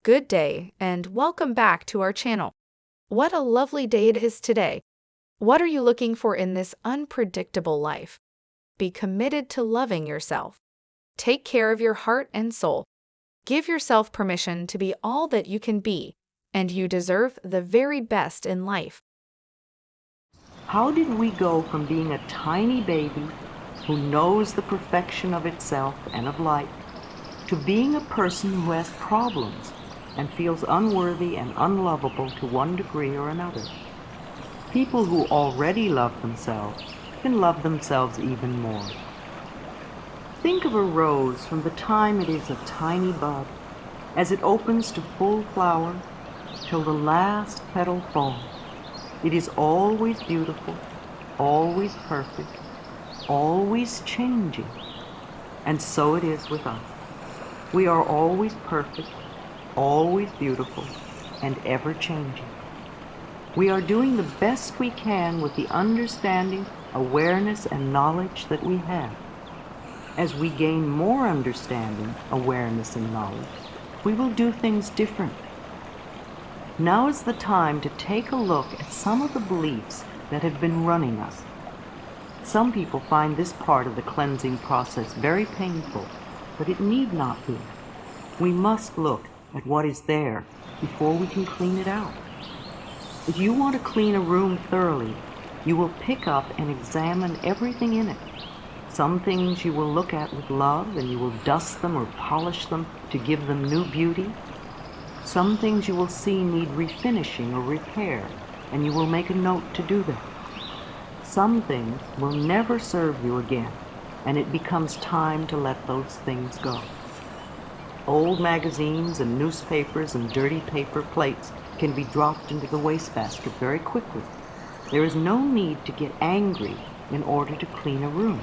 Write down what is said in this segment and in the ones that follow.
Good day, and welcome back to our channel. What a lovely day it is today. What are you looking for in this unpredictable life? Be committed to loving yourself. Take care of your heart and soul. Give yourself permission to be all that you can be, and you deserve the very best in life. How did we go from being a tiny baby who knows the perfection of itself and of life to being a person who has problems and feels unworthy and unlovable to one degree or another? People who already love themselves can love themselves even more. Think of a rose from the time it is a tiny bud, as it opens to full flower, till the last petal falls. It is always beautiful, always perfect, always changing. And so it is with us. We are always perfect, always beautiful, and ever changing. We are doing the best we can with the understanding, awareness, and knowledge that we have. As we gain more understanding, awareness, and knowledge, we will do things differently. Now is the time to take a look at some of the beliefs that have been running us. Some people find this part of the cleansing process very painful, but it need not be. We must look at what is there before we can clean it out. If you want to clean a room thoroughly, you will pick up and examine everything in it. Some things you will look at with love, and you will dust them or polish them to give them new beauty. Some things you will see need refinishing or repair, and you will make a note to do that. Some things will never serve you again, and it becomes time to let those things go. Old magazines and newspapers and dirty paper plates can be dropped into the wastebasket very quickly. There is no need to get angry in order to clean a room.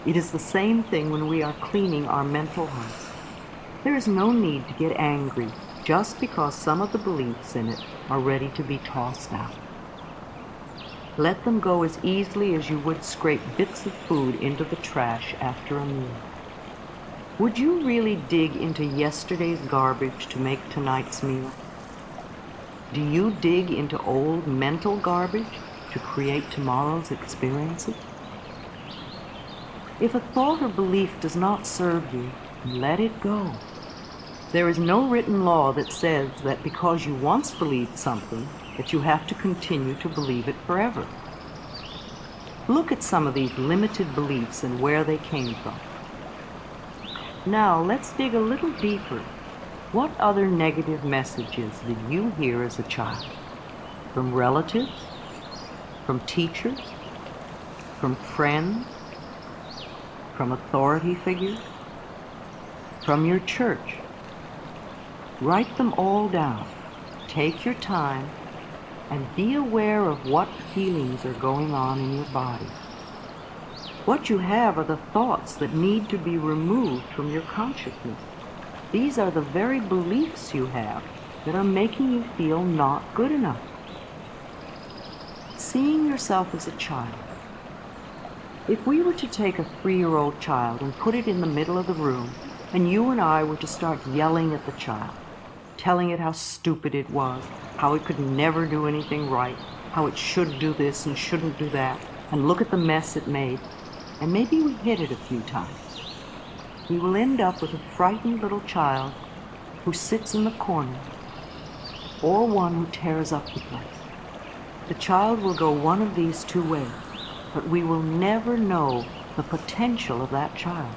It is the same thing when we are cleaning our mental house. There is no need to get angry just because some of the beliefs in it are ready to be tossed out. Let them go as easily as you would scrape bits of food into the trash after a meal. Would you really dig into yesterday's garbage to make tonight's meal? Do you dig into old mental garbage to create tomorrow's experiences? If a thought or belief does not serve you, let it go. There is no written law that says that because you once believed something, that you have to continue to believe it forever. Look at some of these limited beliefs and where they came from. Now let's dig a little deeper. What other negative messages did you hear as a child? From relatives? From teachers? From friends? From authority figures? From your church? Write them all down. Take your time and be aware of what feelings are going on in your body. What you have are the thoughts that need to be removed from your consciousness. These are the very beliefs you have that are making you feel not good enough. Seeing yourself as a child. If we were to take a 3-year-old child and put it in the middle of the room, and you and I were to start yelling at the child, telling it how stupid it was, how it could never do anything right, how it should do this and shouldn't do that, and look at the mess it made, and maybe we hit it a few times, we will end up with a frightened little child who sits in the corner, or one who tears up the place. The child will go one of these two ways, but we will never know the potential of that child.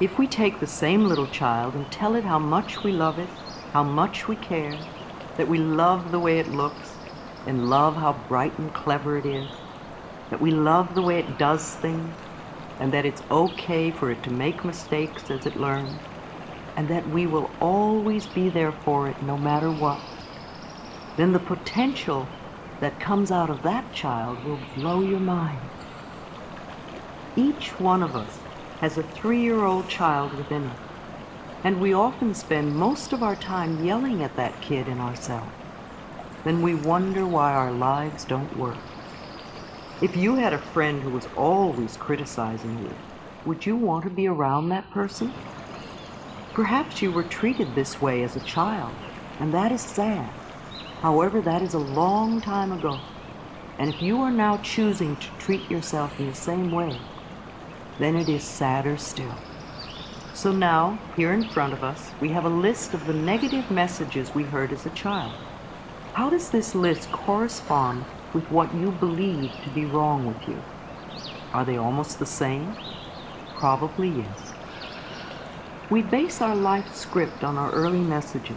If we take the same little child and tell it how much we love it, how much we care, that we love the way it looks, and love how bright and clever it is, that we love the way it does things, and that it's okay for it to make mistakes as it learns, and that we will always be there for it no matter what, then the potential that comes out of that child will blow your mind. Each one of us has a 3-year-old child within us, and we often spend most of our time yelling at that kid in ourselves. Then we wonder why our lives don't work. If you had a friend who was always criticizing you, would you want to be around that person? Perhaps you were treated this way as a child, and that is sad. However, that is a long time ago. And if you are now choosing to treat yourself in the same way, then it is sadder still. So now, here in front of us, we have a list of the negative messages we heard as a child. How does this list correspond with what you believe to be wrong with you? Are they almost the same? Probably yes. We base our life script on our early messages.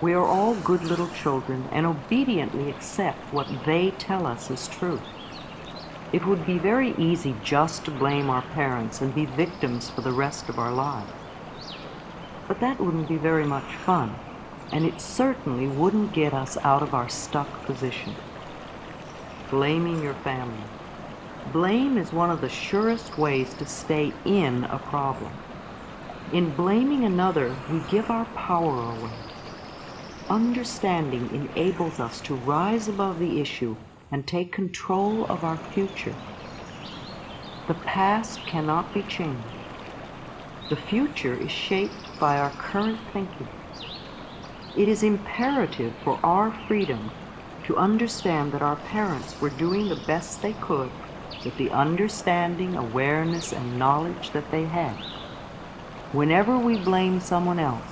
We are all good little children and obediently accept what they tell us is true. It would be very easy just to blame our parents and be victims for the rest of our lives. But that wouldn't be very much fun, and it certainly wouldn't get us out of our stuck position. Blaming your family. Blame is one of the surest ways to stay in a problem. In blaming another, we give our power away. Understanding enables us to rise above the issue and take control of our future. The past cannot be changed. The future is shaped by our current thinking. It is imperative for our freedom to understand that our parents were doing the best they could with the understanding, awareness, and knowledge that they had. Whenever we blame someone else,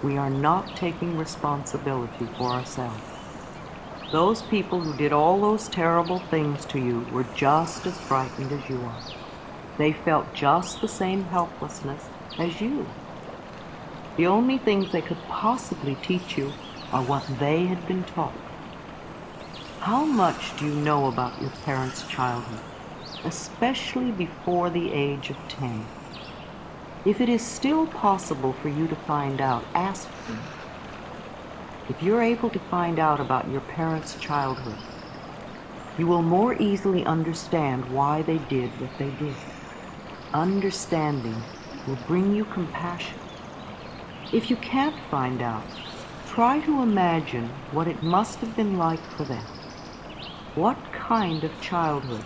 we are not taking responsibility for ourselves. Those people who did all those terrible things to you were just as frightened as you are. They felt just the same helplessness as you. The only things they could possibly teach you are what they had been taught. How much do you know about your parents' childhood, especially before the age of 10? If it is still possible for you to find out, ask them. If you're able to find out about your parents' childhood, you will more easily understand why they did what they did. Understanding will bring you compassion. If you can't find out, try to imagine what it must have been like for them. What kind of childhood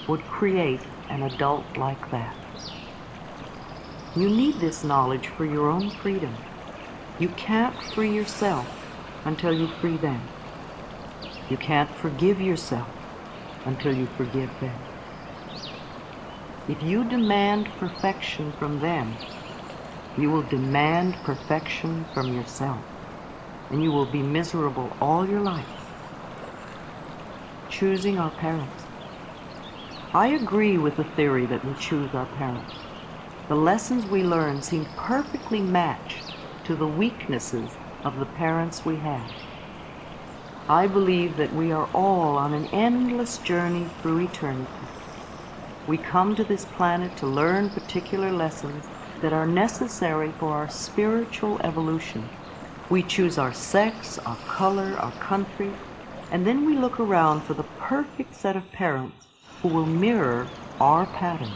would create an adult like that? You need this knowledge for your own freedom. You can't free yourself until you free them. You can't forgive yourself until you forgive them. If you demand perfection from them, you will demand perfection from yourself, and you will be miserable all your life. Choosing our parents. I agree with the theory that we choose our parents. The lessons we learn seem perfectly matched to the weaknesses of the parents we have. I believe that we are all on an endless journey through eternity. We come to this planet to learn particular lessons that are necessary for our spiritual evolution. We choose our sex, our color, our country, and then we look around for the perfect set of parents who will mirror our pattern.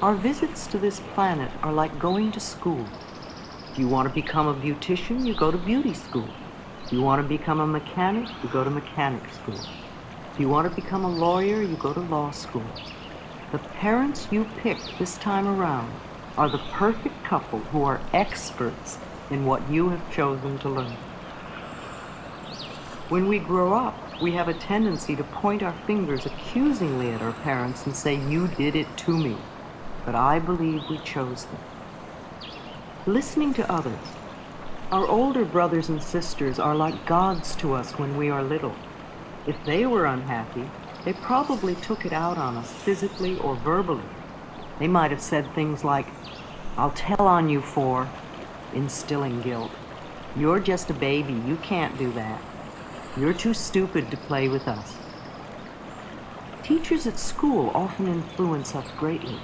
Our visits to this planet are like going to school. If you want to become a beautician, you go to beauty school. If you want to become a mechanic, you go to mechanic school. If you want to become a lawyer, you go to law school. The parents you pick this time around are the perfect couple who are experts in what you have chosen to learn. When we grow up, we have a tendency to point our fingers accusingly at our parents and say, "You did it to me." But I believe we chose them. Listening to others. Our older brothers and sisters are like gods to us when we are little. If they were unhappy, they probably took it out on us physically or verbally. They might have said things like, "I'll tell on you for," instilling guilt. "You're just a baby, you can't do that. You're too stupid to play with us." Teachers at school often influence us greatly.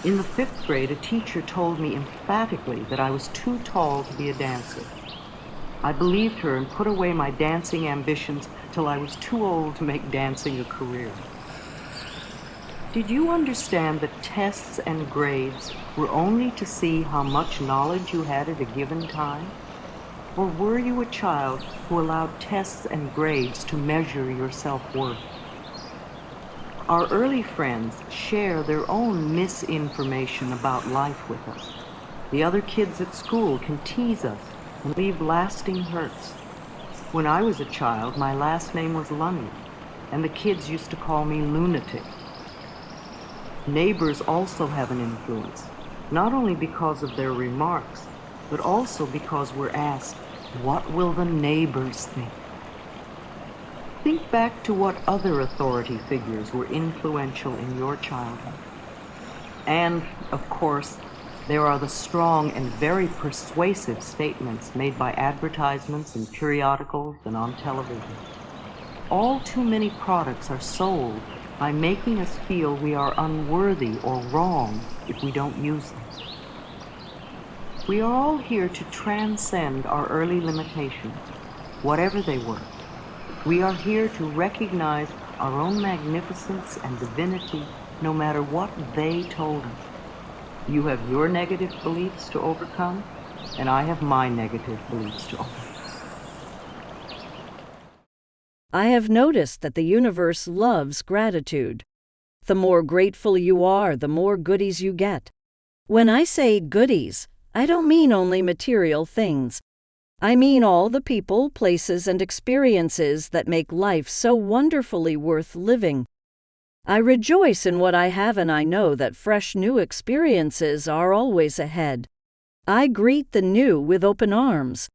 In the 5th grade, a teacher told me emphatically that I was too tall to be a dancer. I believed her and put away my dancing ambitions till I was too old to make dancing a career. Did you understand that tests and grades were only to see how much knowledge you had at a given time? Or were you a child who allowed tests and grades to measure your self-worth? Our early friends share their own misinformation about life with us. The other kids at school can tease us and leave lasting hurts. When I was a child, my last name was Lundy, and the kids used to call me lunatic. Neighbors also have an influence, not only because of their remarks, but also because we're asked, what will the neighbors think? Think back to what other authority figures were influential in your childhood. And, of course, there are the strong and very persuasive statements made by advertisements in periodicals and on television. All too many products are sold by making us feel we are unworthy or wrong if we don't use them. We are all here to transcend our early limitations, whatever they were. We are here to recognize our own magnificence and divinity no matter what they told us. You have your negative beliefs to overcome, and I have my negative beliefs to overcome. I have noticed that the universe loves gratitude. The more grateful you are, the more goodies you get. When I say goodies, I don't mean only material things. I mean all the people, places, and experiences that make life so wonderfully worth living. I rejoice in what I have, and I know that fresh new experiences are always ahead. I greet the new with open arms.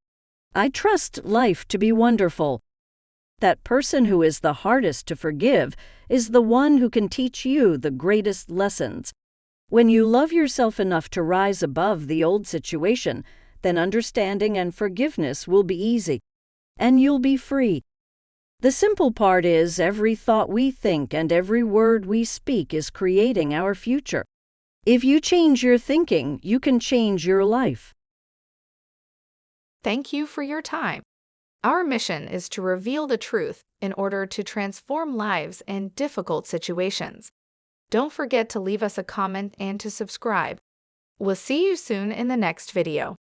I trust life to be wonderful. That person who is the hardest to forgive is the one who can teach you the greatest lessons. When you love yourself enough to rise above the old situation, then understanding and forgiveness will be easy, and you'll be free. The simple part is every thought we think and every word we speak is creating our future. If you change your thinking, you can change your life. Thank you for your time. Our mission is to reveal the truth in order to transform lives in difficult situations. Don't forget to leave us a comment and to subscribe. We'll see you soon in the next video.